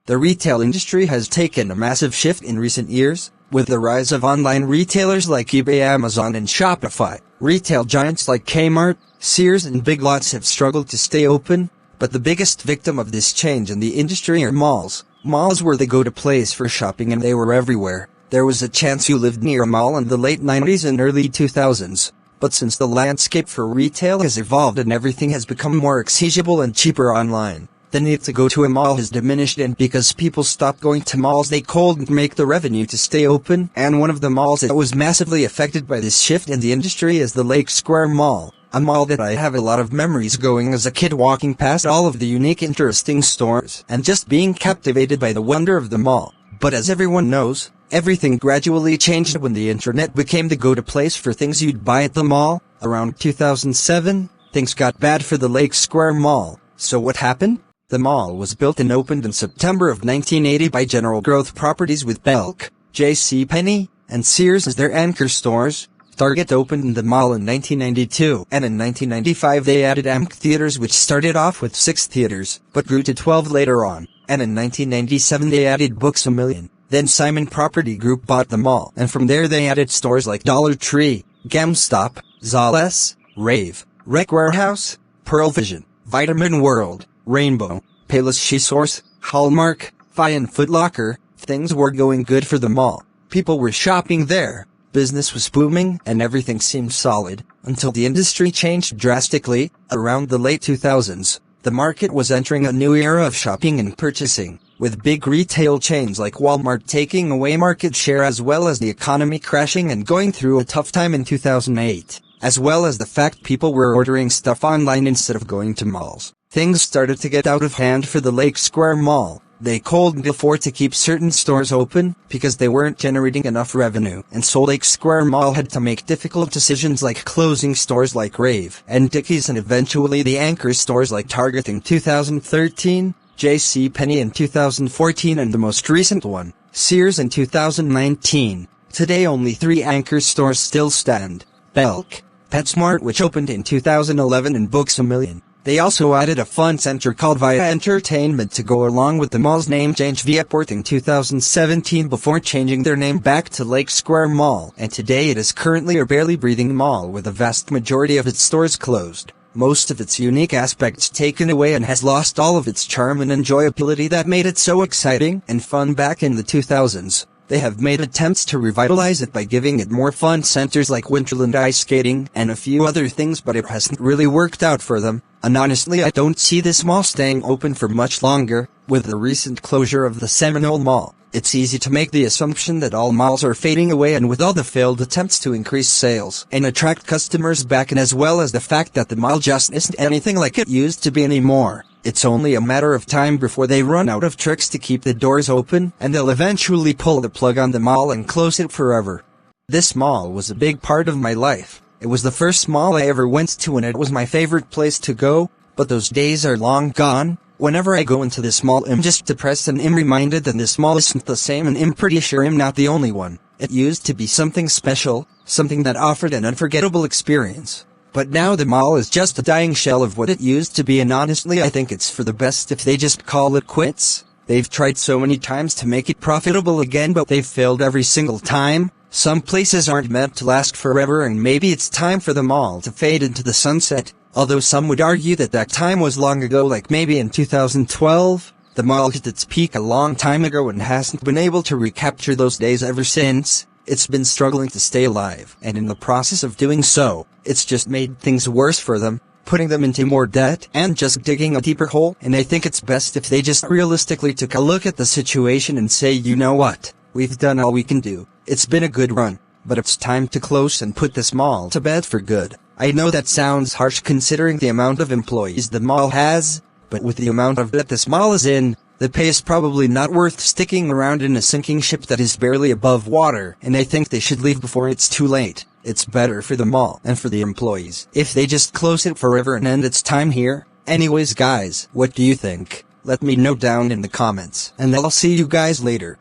The retail industry has taken a massive shift in recent years, with the rise of online retailers like eBay, Amazon, and Shopify. Retail giants like Kmart, Sears, and Big Lots have struggled to stay open, but the biggest victim of this change in the industry are malls. Malls were the go-to place for shopping, and they were everywhere. There was a chance you lived near a mall in the late 90s and early 2000s. But since the landscape for retail has evolved and everything has become more accessible and cheaper online, the need to go to a mall has diminished, and because people stopped going to malls, they couldn't make the revenue to stay open. And one of the malls that was massively affected by this shift in the industry is the Lake Square Mall, a mall that I have a lot of memories going as a kid, walking past all of the unique, interesting stores and just being captivated by the wonder of the mall. But as everyone knows, everything gradually changed when the internet became the go-to place for things you'd buy at the mall. Around 2007, things got bad for the Lake Square Mall. So what happened? The mall was built and opened in September of 1980 by General Growth Properties, with Belk, JCPenney, and Sears as their anchor stores. Target opened in the mall in 1992, and in 1995 they added amphitheaters, which started off with 6 theaters, but grew to 12 later on. And in 1997 they added Books A Million. Then Simon Property Group bought the mall, and from there they added stores like Dollar Tree, GameStop, Zales, Rave, Rec Warehouse, Pearl Vision, Vitamin World, Rainbow, Payless SheSource, Hallmark, Fi, and Foot Locker. Things were going good for the mall. People were shopping there. Business was booming, and everything seemed solid, until the industry changed drastically. Around the late 2000s, the market was entering a new era of shopping and purchasing, with big retail chains like Walmart taking away market share, as well as the economy crashing and going through a tough time in 2008, as well as the fact people were ordering stuff online instead of going to malls. Things started to get out of hand for the Lake Square Mall. They couldn't afford to keep certain stores open because they weren't generating enough revenue, and so Lake Square Mall had to make difficult decisions like closing stores like Rave and Dickies, and eventually the anchor stores like Target in 2013, JCPenney in 2014, and the most recent one, Sears, in 2019. Today only 3 anchor stores still stand: Belk, PetSmart, which opened in 2011, and Books A Million. They also added a fun center called Via Entertainment to go along with the mall's name change Viaport in 2017 before changing their name back to Lake Square Mall, and today it is currently a barely breathing mall with a vast majority of its stores closed, most of its unique aspects taken away, and has lost all of its charm and enjoyability that made it so exciting and fun back in the 2000s. They have made attempts to revitalize it by giving it more fun centers like Winterland ice skating and a few other things, but it hasn't really worked out for them. And honestly, I don't see this mall staying open for much longer. With the recent closure of the Seminole Mall, it's easy to make the assumption that all malls are fading away, and with all the failed attempts to increase sales and attract customers back, and as well as the fact that the mall just isn't anything like it used to be anymore, it's only a matter of time before they run out of tricks to keep the doors open, and they'll eventually pull the plug on the mall and close it forever. This mall was a big part of my life. It was the first mall I ever went to, and it was my favorite place to go, but those days are long gone. Whenever I go into this mall, I'm just depressed, and I'm reminded that this mall isn't the same, and I'm pretty sure I'm not the only one. It used to be something special, something that offered an unforgettable experience. But now the mall is just a dying shell of what it used to be, and honestly I think it's for the best if they just call it quits. They've tried so many times to make it profitable again, but they've failed every single time. Some places aren't meant to last forever, and maybe it's time for the mall to fade into the sunset. Although some would argue that that time was long ago, like maybe in 2012. The mall hit its peak a long time ago and hasn't been able to recapture those days ever since. It's been struggling to stay alive, and in the process of doing so, it's just made things worse for them, putting them into more debt and just digging a deeper hole. And I think it's best if they just realistically took a look at the situation and say, you know what, we've done all we can do. It's been a good run, but it's time to close and put this mall to bed for good. I know that sounds harsh considering the amount of employees the mall has, but with the amount of debt this mall is in, the pay is probably not worth sticking around in a sinking ship that is barely above water, and I think they should leave before it's too late. It's better for the mall and for the employees if they just close it forever and end its time here. Anyways guys, what do you think? Let me know down in the comments, and I'll see you guys later.